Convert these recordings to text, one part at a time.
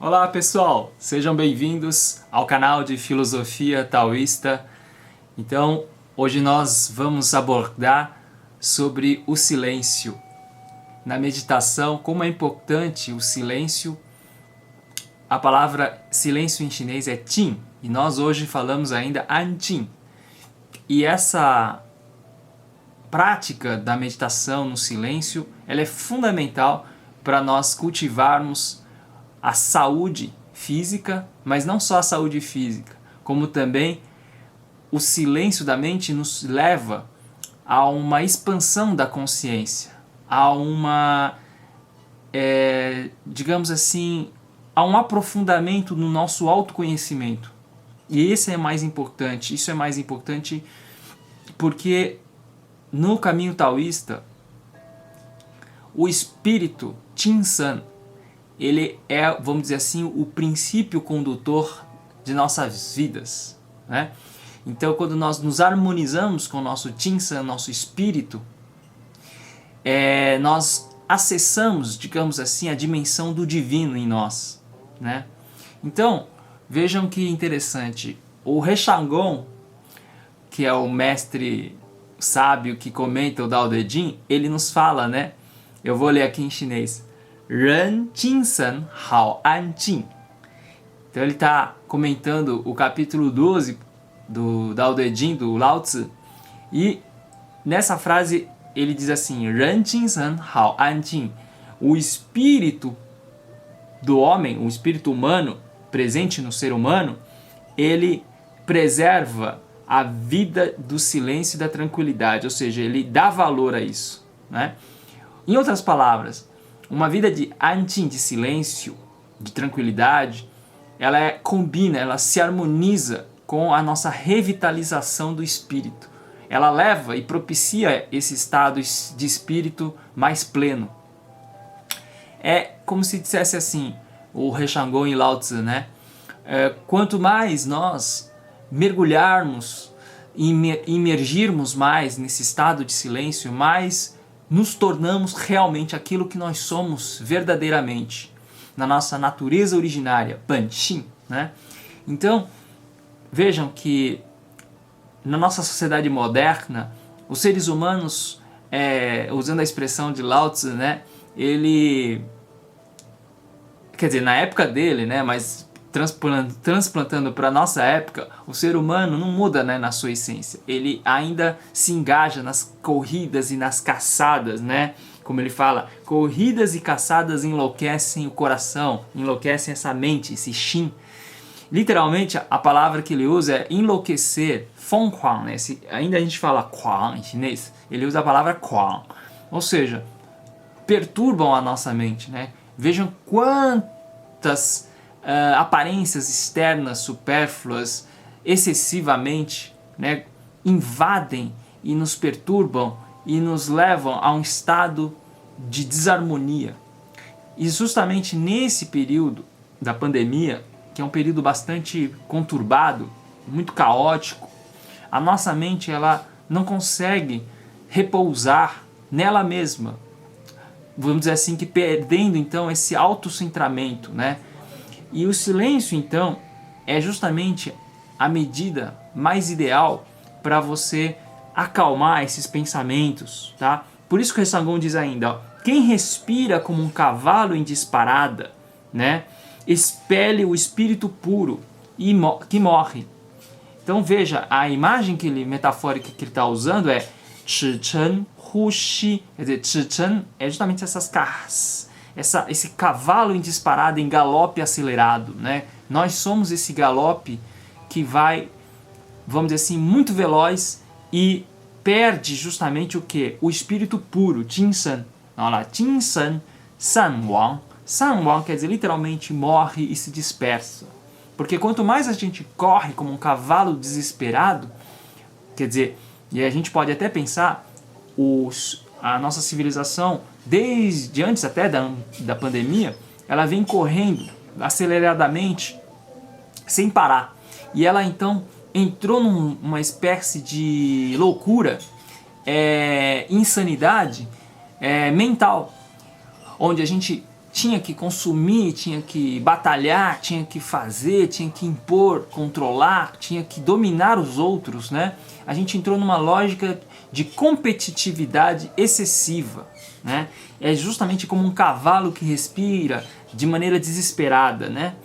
Olá pessoal, sejam bem-vindos ao canal de Filosofia Taoísta. Então, hoje nós vamos abordar sobre o silêncio. Na meditação, como é importante o silêncio. A palavra silêncio em chinês é Jing, e nós hoje falamos ainda Anjing. E essa prática da meditação no silêncio, ela é fundamental para nós cultivarmos a saúde física, mas não só a saúde física, como também o silêncio da mente nos leva a uma expansão da consciência, a uma, digamos assim, a um aprofundamento no nosso autoconhecimento. E esse é mais importante, isso é mais importante porque no caminho taoísta, o espírito Qin-san, ele é, vamos dizer assim, o princípio condutor de nossas vidas, né? Então, quando nós nos harmonizamos com o nosso Qin-san, nosso espírito, nós acessamos, digamos assim, a dimensão do divino em nós, né? Então, vejam que interessante. O Rechangon, que é o mestre sábio que comenta o Dao De Jing, ele nos fala, né? Eu vou ler aqui em chinês. Ren Jingsen Hao An Jing. Então ele está comentando o capítulo 12 do Dao De Jing, do Lao Tzu. E nessa frase ele diz assim: Ren Jingsen Hao An Jing. O espírito do homem, o espírito humano presente no ser humano, ele preserva a vida do silêncio e da tranquilidade, ou seja, ele dá valor a isso, né? Em outras palavras, uma vida de anjing, de silêncio, de tranquilidade, ela combina, ela se harmoniza com a nossa revitalização do espírito. Ela leva e propicia esse estado de espírito mais pleno. É como se dissesse assim, o Rechangon e Lao Tzu, né? Quanto mais nós mergulharmos, imergirmos mais nesse estado de silêncio, mais nos tornamos realmente aquilo que nós somos verdadeiramente, na nossa natureza originária, Banxin, né? Então, vejam que na nossa sociedade moderna, os seres humanos, usando a expressão de Lao Tzu, né? Ele, quer dizer, na época dele, né? Mas transplantando para a nossa época, o ser humano não muda, né, na sua essência. Ele ainda se engaja nas corridas e nas caçadas, né? Como ele fala, corridas e caçadas enlouquecem o coração, enlouquecem essa mente, esse Xin. Literalmente, a palavra que ele usa é enlouquecer, fenghuang, né? Ainda a gente fala kuang em chinês, ele usa a palavra kuang. Ou seja, perturbam a nossa mente, né? Vejam quantas aparências externas supérfluas excessivamente, né, invadem e nos perturbam e nos levam a um estado de desarmonia. E justamente nesse período da pandemia, que é um período bastante conturbado, muito caótico, a nossa mente ela não consegue repousar nela mesma, vamos dizer assim, que perdendo então esse autocentramento, né? E o silêncio, então, é justamente a medida mais ideal para você acalmar esses pensamentos, tá? Por isso que o Rechangon diz ainda, ó, quem respira como um cavalo em disparada, né, expele o espírito puro e que morre. Então veja, a imagem metafórica que ele está usando é Chi Chen Hu Xi, quer dizer, Chi Chen é justamente essas carras. Esse cavalo em disparada, em galope acelerado, né? Nós somos esse galope que vai, vamos dizer assim, muito veloz e perde justamente o que? O espírito puro, Jing-san. Olha lá, Jing-san, San-wang. San-wang quer dizer literalmente morre e se dispersa. Porque quanto mais a gente corre como um cavalo desesperado, quer dizer, e a gente pode até pensar, a nossa civilização, desde antes até da pandemia, ela vem correndo aceleradamente, sem parar. E ela então entrou numa espécie de loucura, insanidade mental, onde a gente tinha que consumir, tinha que batalhar, tinha que fazer, tinha que impor, controlar, tinha que dominar os outros, né? A gente entrou numa lógica de competitividade excessiva, né? É justamente como um cavalo que respira de maneira desesperada, né?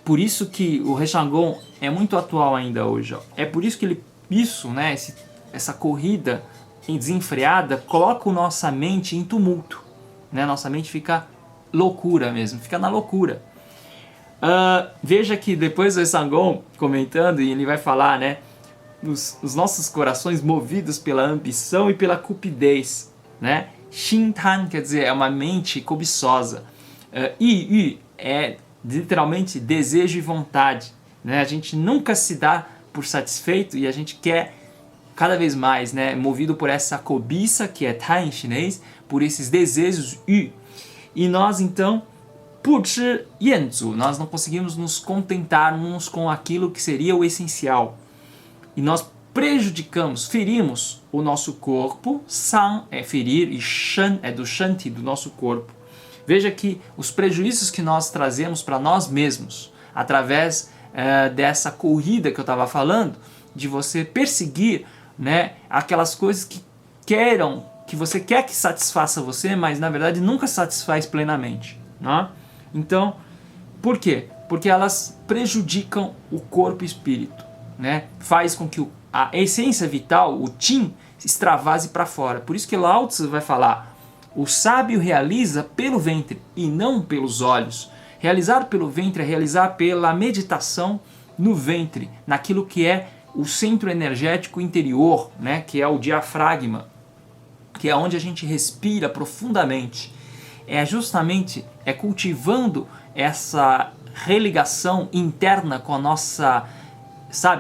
Por isso que o Rechangon é muito atual ainda hoje, ó. É por isso que né, essa corrida desenfreada coloca a nossa mente em tumulto, né? Nossa mente fica loucura mesmo, fica na loucura. Veja que depois o Rechangon comentando, e ele vai falar, né? Os nossos corações movidos pela ambição e pela cupidez, né? Xintan quer dizer, é uma mente cobiçosa. Yu é literalmente desejo e vontade, né? A gente nunca se dá por satisfeito e a gente quer cada vez mais, né? Movido por essa cobiça, que é Tai em chinês, por esses desejos Yu. E nós então, Pu Zhi Yan Zu, nós não conseguimos nos contentarmos com aquilo que seria o essencial. E nós prejudicamos, ferimos o nosso corpo. San é ferir e Shan é do Shanti, do nosso corpo. Veja que os prejuízos que nós trazemos para nós mesmos, através dessa corrida que eu estava falando, de você perseguir, né, aquelas coisas que você quer que satisfaça você, mas na verdade nunca satisfaz plenamente, né? Então, por quê? Porque elas prejudicam o corpo e o espírito, né? Faz com que a essência vital, o Qin, extravase para fora. Por isso que Lao Tzu vai falar: o sábio realiza pelo ventre e não pelos olhos. Realizar pelo ventre é realizar pela meditação no ventre, naquilo que é o centro energético interior, né? Que é o diafragma, que é onde a gente respira profundamente. É justamente cultivando essa religação interna com a nossa,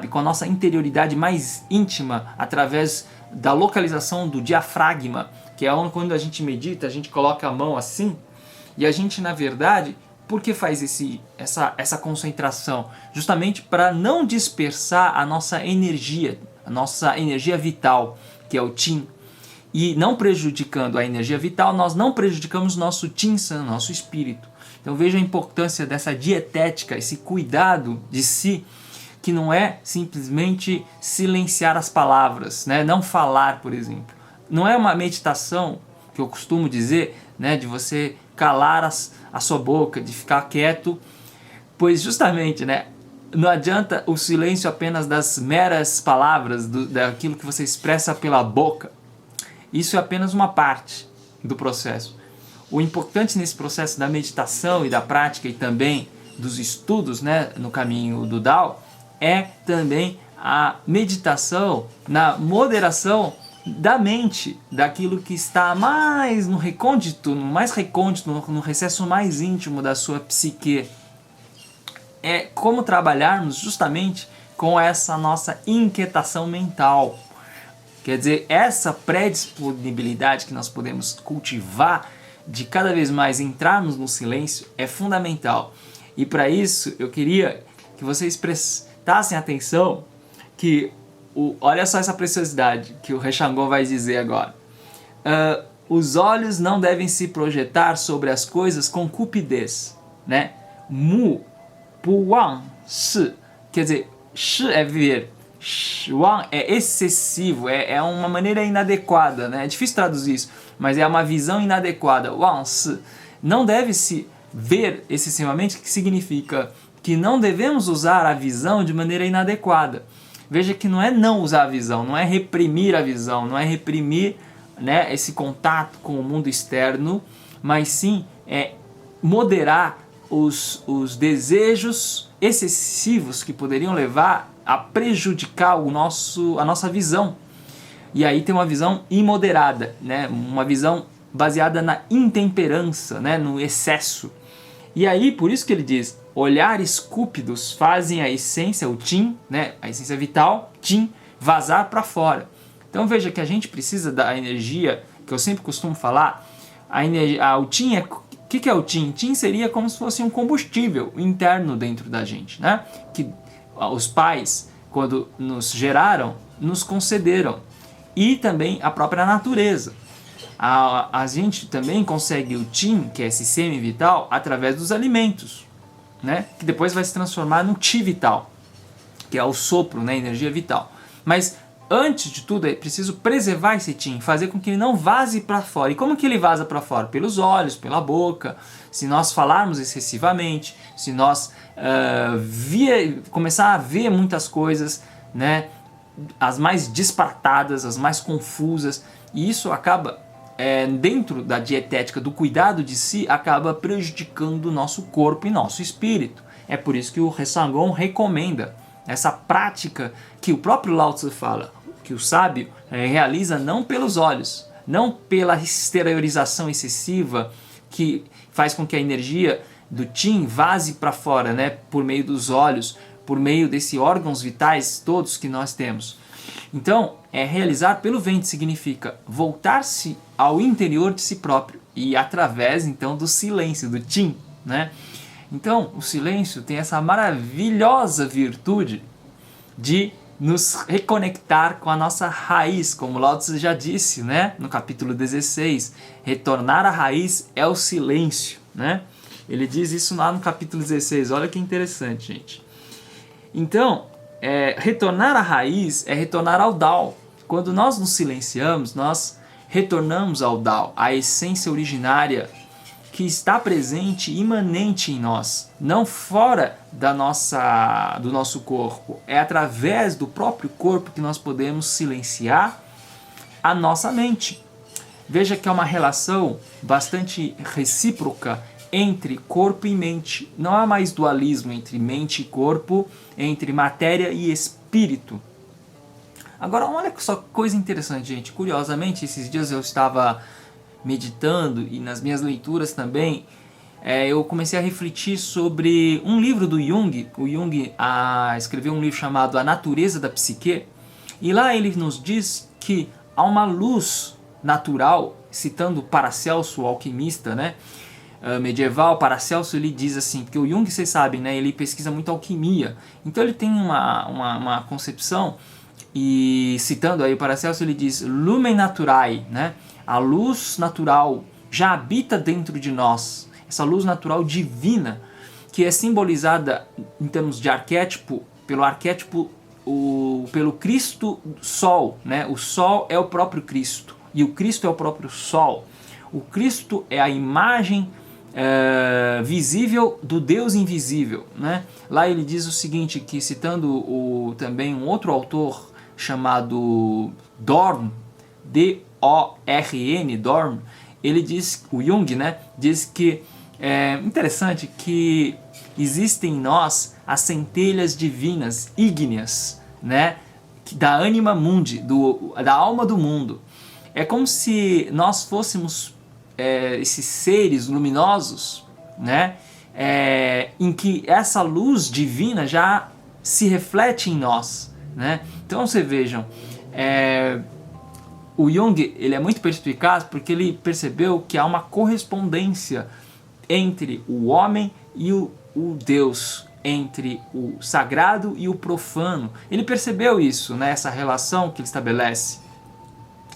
com a nossa interioridade mais íntima, através da localização do diafragma, que é onde, quando a gente medita, a gente coloca a mão assim, e a gente, na verdade, por que faz essa concentração? Justamente para não dispersar a nossa energia vital, que é o Qin. E não prejudicando a energia vital, nós não prejudicamos nosso Qin-san, nosso espírito. Então veja a importância dessa dietética, esse cuidado de si, que não é simplesmente silenciar as palavras, né? Não falar, por exemplo. Não é uma meditação, que eu costumo dizer, né, de você calar a sua boca, de ficar quieto, pois justamente, né, não adianta o silêncio apenas das meras palavras, daquilo que você expressa pela boca. Isso é apenas uma parte do processo. O importante nesse processo da meditação e da prática e também dos estudos, né, no caminho do Dao, é também a meditação na moderação da mente, daquilo que está mais no recôndito, no recesso mais íntimo da sua psique. É como trabalharmos justamente com essa nossa inquietação mental. Quer dizer, essa predisponibilidade que nós podemos cultivar de cada vez mais entrarmos no silêncio é fundamental. E para isso eu queria que vocês prestassem atenção que olha só essa preciosidade que o Rechangon vai dizer agora. Os olhos não devem se projetar sobre as coisas com cupidez, né? Mu, pu wang, shi. Quer dizer, shi é ver, wang é excessivo, é uma maneira inadequada, né? É difícil traduzir isso, mas é uma visão inadequada. Wang, shi. Não deve se ver excessivamente, que significa que não devemos usar a visão de maneira inadequada. Veja que não é não usar a visão, não é reprimir a visão, não é reprimir, né, esse contato com o mundo externo, mas sim moderar os desejos excessivos que poderiam levar a prejudicar a nossa visão. E aí tem uma visão imoderada, né, uma visão baseada na intemperança, né, no excesso. E aí, por isso que ele diz: olhares cúpidos fazem a essência, o Qin, né, a essência vital, Qin, vazar para fora. Então veja que a gente precisa da energia, que eu sempre costumo falar, o Qin o que é o Qin? Qin seria como se fosse um combustível interno dentro da gente, né? Que os pais, quando nos geraram, nos concederam. E também a própria natureza. A gente também consegue o Qin, que é esse semi vital, através dos alimentos, né? Que depois vai se transformar no Qi vital, que é o sopro, né? Energia vital. Mas antes de tudo é preciso preservar esse Qin, fazer com que ele não vaze para fora. E como que ele vaza para fora? Pelos olhos, pela boca. Se nós falarmos excessivamente, se nós começar a ver muitas coisas, né? As mais disparatadas, as mais confusas, e isso acaba dentro da dietética do cuidado de si, acaba prejudicando o nosso corpo e nosso espírito. É por isso que o Resangon recomenda essa prática que o próprio Lao Tzu fala, que o sábio realiza não pelos olhos, não pela exteriorização excessiva que faz com que a energia do Qin vaze para fora, né, por meio dos olhos, por meio desses órgãos vitais todos que nós temos. Então, realizar pelo ventre significa voltar-se ao interior de si próprio e através então do silêncio, do Qin, né? Então, o silêncio tem essa maravilhosa virtude de nos reconectar com a nossa raiz, como Lao Tzu já disse, né? No capítulo 16, retornar à raiz é o silêncio, né? Ele diz isso lá no capítulo 16, olha que interessante, gente. Então, retornar à raiz é retornar ao Dao. Quando nós nos silenciamos, nós retornamos ao Dao, à essência originária que está presente, imanente em nós, não fora do nosso corpo. É através do próprio corpo que nós podemos silenciar a nossa mente. Veja que é uma relação bastante recíproca entre corpo e mente. Não há mais dualismo entre mente e corpo, entre matéria e espírito. Agora, olha só que coisa interessante, gente. Curiosamente, esses dias eu estava meditando e nas minhas leituras também, eu comecei a refletir sobre um livro do Jung. O Jung escreveu um livro chamado A Natureza da Psique, e lá ele nos diz que há uma luz natural, citando Paracelso, o alquimista, né, medieval. Paracelso, ele diz assim, porque o Jung, vocês sabem, né, ele pesquisa muito alquimia, então ele tem uma concepção, e citando aí Paracelso, ele diz lumen naturae, né, a luz natural já habita dentro de nós, essa luz natural divina, que é simbolizada em termos de arquétipo, pelo Cristo Sol, né? O Sol é o próprio Cristo, e o Cristo é o próprio Sol. O Cristo é a imagem visível do Deus invisível, né? Lá ele diz o seguinte, que citando também um outro autor chamado Dorn, D-O-R-N, Dorn, ele diz, o Jung, né, diz que é interessante que existem em nós as centelhas divinas, ígneas, né, da anima mundi, da alma do mundo. É como se nós fôssemos esses seres luminosos, né, em que essa luz divina já se reflete em nós, né? Então, vocês vejam, o Jung, ele é muito perspicaz porque ele percebeu que há uma correspondência entre o homem e o Deus, entre o sagrado e o profano. Ele percebeu isso, né, essa relação que ele estabelece.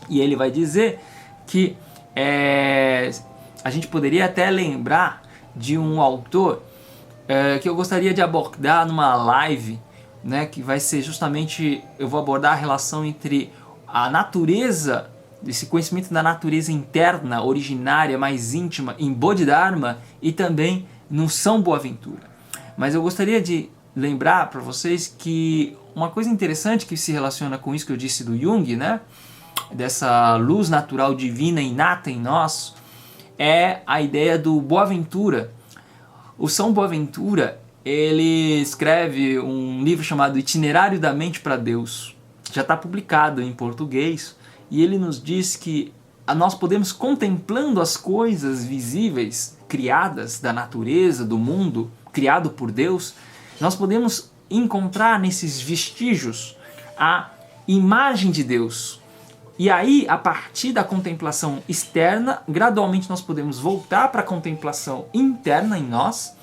E ele vai dizer que a gente poderia até lembrar de um autor que eu gostaria de abordar numa live, né, que vai ser justamente, eu vou abordar a relação entre a natureza, esse conhecimento da natureza interna, originária, mais íntima, em Bodhidharma e também no São Boaventura. Mas eu gostaria de lembrar para vocês que uma coisa interessante que se relaciona com isso que eu disse do Jung, né, dessa luz natural divina inata em nós, é a ideia do Boaventura. O São Boaventura, ele escreve um livro chamado Itinerário da Mente para Deus. Já está publicado em português, e ele nos diz que nós podemos, contemplando as coisas visíveis, criadas da natureza, do mundo, criado por Deus, nós podemos encontrar nesses vestígios a imagem de Deus. E aí, a partir da contemplação externa, gradualmente nós podemos voltar para a contemplação interna em nós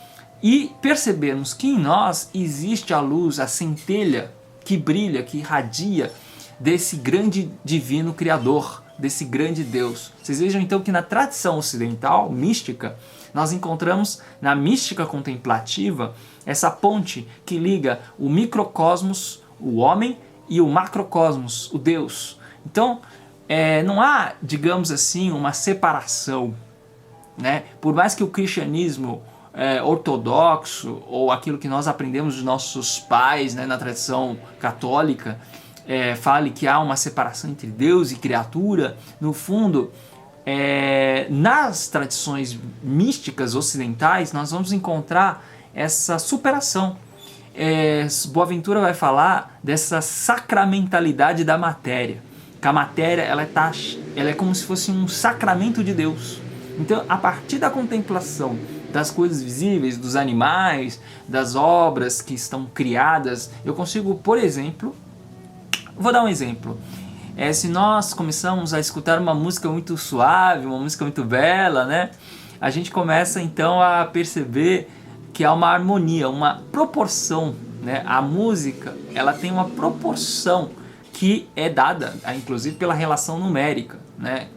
e percebermos que em nós existe a luz, a centelha que brilha, que irradia desse grande divino Criador, desse grande Deus. Vocês vejam então que na tradição ocidental, mística, nós encontramos na mística contemplativa essa ponte que liga o microcosmos, o homem, e o macrocosmos, o Deus. Então, não há, digamos assim, uma separação, né? Por mais que o cristianismo ortodoxo, ou aquilo que nós aprendemos dos nossos pais, né, na tradição católica, fale que há uma separação entre Deus e criatura, no fundo, nas tradições místicas ocidentais, nós vamos encontrar essa superação. Boaventura vai falar dessa sacramentalidade da matéria, que a matéria ela é como se fosse um sacramento de Deus. Então, a partir da contemplação das coisas visíveis, dos animais, das obras que estão criadas, eu consigo, por exemplo, vou dar um exemplo. Se nós começamos a escutar uma música muito suave, uma música muito bela, né, a gente começa então a perceber que há uma harmonia, uma proporção, né? A música, ela tem uma proporção que é dada, inclusive pela relação numérica, né?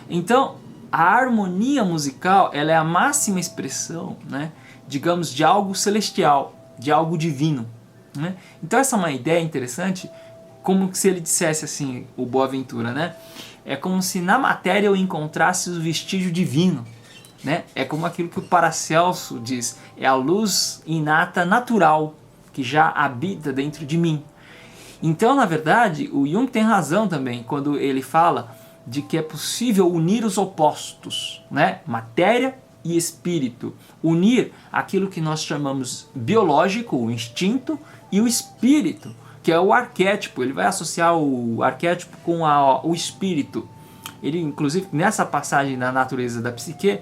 Então, a harmonia musical, ela é a máxima expressão, né, digamos, de algo celestial, de algo divino, né? Então essa é uma ideia interessante, como se ele dissesse assim, o Boaventura, né? É como se na matéria eu encontrasse o vestígio divino, né? É como aquilo que o Paracelso diz, é a luz inata natural que já habita dentro de mim. Então, na verdade, o Jung tem razão também quando ele fala de que é possível unir os opostos, né? Matéria e espírito. Unir aquilo que nós chamamos biológico, o instinto, e o espírito, que é o arquétipo. Ele vai associar o arquétipo com o espírito. Ele, inclusive, nessa passagem da natureza da psique,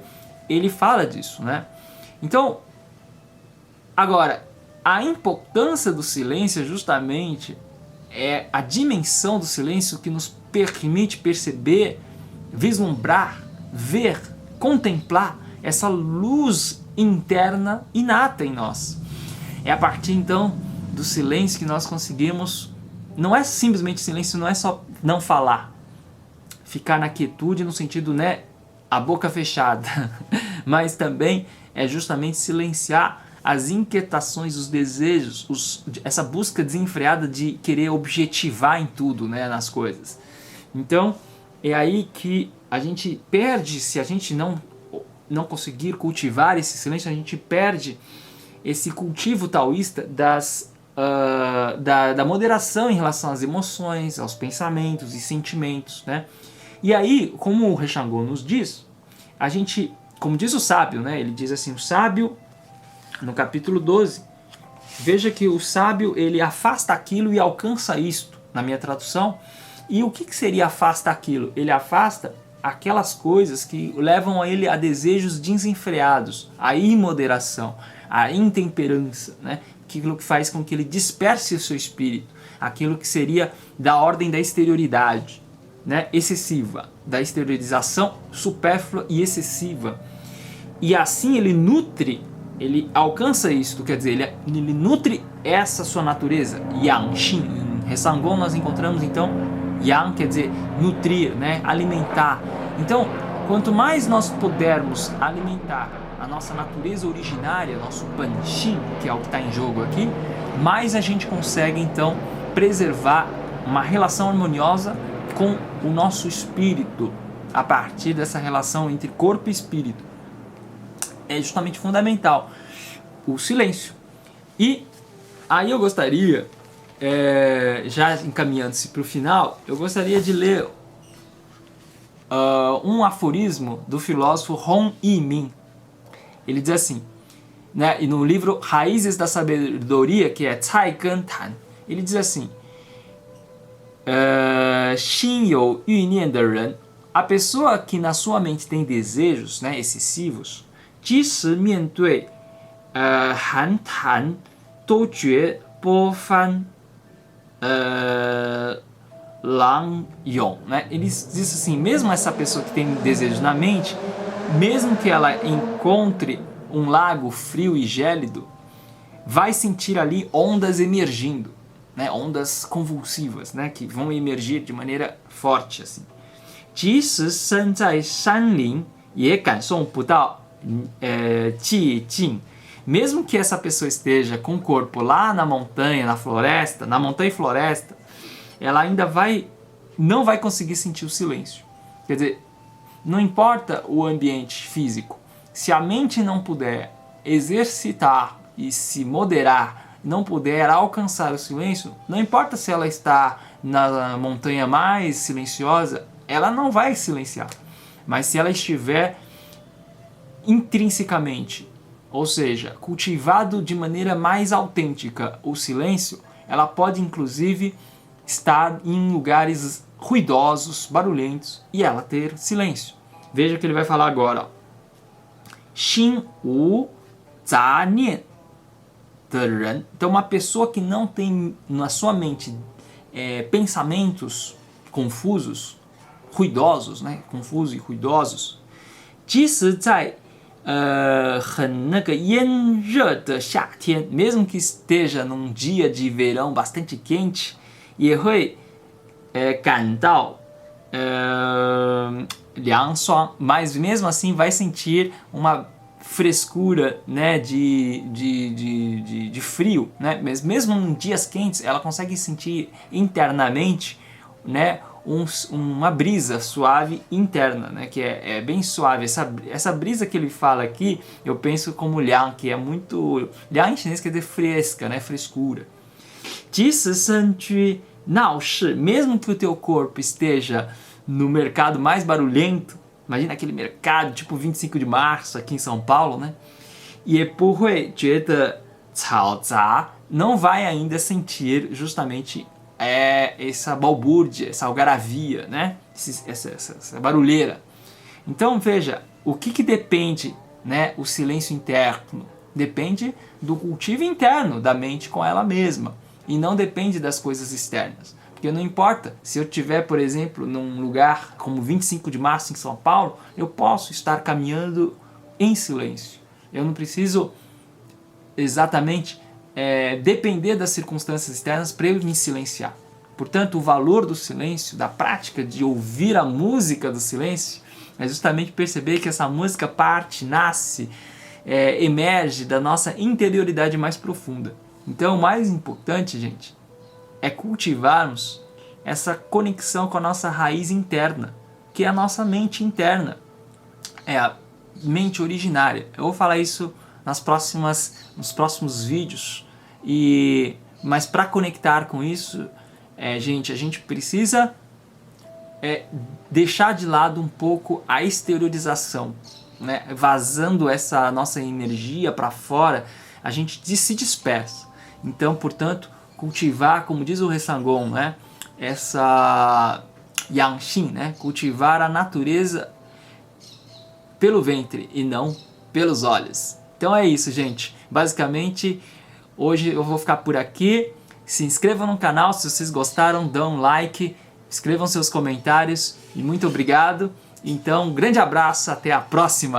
ele fala disso, né? Então, agora, a importância do silêncio justamente é a dimensão do silêncio que nos permite perceber, vislumbrar, ver, contemplar essa luz interna inata em nós. É a partir então do silêncio que nós conseguimos, não é simplesmente silêncio, não é só não falar, ficar na quietude no sentido, né, a boca fechada, mas também é justamente silenciar as inquietações, os desejos, essa busca desenfreada de querer objetivar em tudo, né, nas coisas. Então, é aí que a gente perde, se a gente não conseguir cultivar esse silêncio, a gente perde esse cultivo taoísta da moderação em relação às emoções, aos pensamentos e sentimentos, né? E aí, como o Rechangon nos diz, a gente, como diz o sábio, né? Ele diz assim, o sábio, no capítulo 12, veja que o sábio, ele afasta aquilo e alcança isto, na minha tradução. E o que seria afasta aquilo? Ele afasta aquelas coisas que levam a ele a desejos desenfreados, a imoderação, a intemperança, né? Aquilo que faz com que ele disperse o seu espírito, aquilo que seria da ordem da exterioridade, né, excessiva, da exteriorização supérflua e excessiva. E assim ele nutre, ele alcança isso, quer dizer, ele nutre essa sua natureza, Yang, Xin. Em Rechangon nós encontramos então Yang, quer dizer nutrir, né, alimentar. Então, quanto mais nós pudermos alimentar a nossa natureza originária, nosso Panxin, que é o que está em jogo aqui, mais a gente consegue então preservar uma relação harmoniosa com o nosso espírito, a partir dessa relação entre corpo e espírito. É justamente fundamental o silêncio. E aí eu gostaria, já encaminhando-se para o final, eu gostaria de ler um aforismo do filósofo Hong Yi-min. Ele diz assim, né, e no livro Raízes da Sabedoria, que é Cai Gen Tan, ele diz assim, 心有欲念的人, a pessoa que na sua mente tem desejos, né, excessivos, 即使面对寒潭都觉波翻浪涌, né? Ele diz assim, mesmo essa pessoa que tem desejos na mente, mesmo que ela encontre um lago frio e gélido, vai sentir ali ondas emergindo, né? Ondas convulsivas, né? Que vão emergir de maneira forte, assim. 即使身在山林也感受不到寂静. Mesmo que essa pessoa esteja com o corpo lá na montanha, na floresta, na montanha e floresta, ela ainda não vai conseguir sentir o silêncio. Quer dizer, não importa o ambiente físico, se a mente não puder exercitar e se moderar, não puder alcançar o silêncio, não importa se ela está na montanha mais silenciosa, ela não vai silenciar. Mas se ela estiver intrinsecamente, ou seja, cultivado de maneira mais autêntica o silêncio, ela pode inclusive estar em lugares ruidosos, barulhentos, e ela ter silêncio. Veja o que ele vai falar agora. Xin wu za nian de ren. Então, uma pessoa que não tem na sua mente pensamentos confusos, ruidosos, né? Confusos e ruidosos. 即使在很那个炎热的夏天, mesmo que esteja num dia de verão bastante quente, 也会感到凉爽, mas mesmo assim vai sentir uma frescura, né, de frio, né? Mas mesmo em dias quentes ela consegue sentir internamente, né, uma brisa suave interna, né, que é bem suave. Essa brisa que ele fala aqui, eu penso como liang, que é muito... Liang em chinês quer dizer fresca, né, frescura. 即使身居闹市, mesmo que o teu corpo esteja no mercado mais barulhento, imagina aquele mercado tipo 25 de março aqui em São Paulo, né? 也不会觉得嘈杂, não vai ainda sentir justamente essa balbúrdia, essa algaravia, né? Essa barulheira. Então veja, o que depende, né, o silêncio interno? Depende do cultivo interno da mente com ela mesma, e não depende das coisas externas. Porque não importa, se eu estiver, por exemplo, num lugar como 25 de março em São Paulo, eu posso estar caminhando em silêncio. Eu não preciso exatamente depender das circunstâncias externas para eu me silenciar. Portanto, o valor do silêncio, da prática de ouvir a música do silêncio, é justamente perceber que essa música nasce, emerge da nossa interioridade mais profunda. Então, o mais importante, gente, é cultivarmos essa conexão com a nossa raiz interna, que é a nossa mente interna, é a mente originária. Eu vou falar isso nos próximos vídeos, mas para conectar com isso, gente, a gente precisa deixar de lado um pouco a exteriorização, né? Vazando essa nossa energia para fora, a gente se dispersa. Então, portanto, cultivar, como diz o Ressangon, né, essa Yangxin, né, cultivar a natureza pelo ventre e não pelos olhos. Então é isso, gente. Basicamente, hoje eu vou ficar por aqui. Se inscrevam no canal se vocês gostaram, dão um like, escrevam seus comentários e muito obrigado. Então, um grande abraço, até a próxima!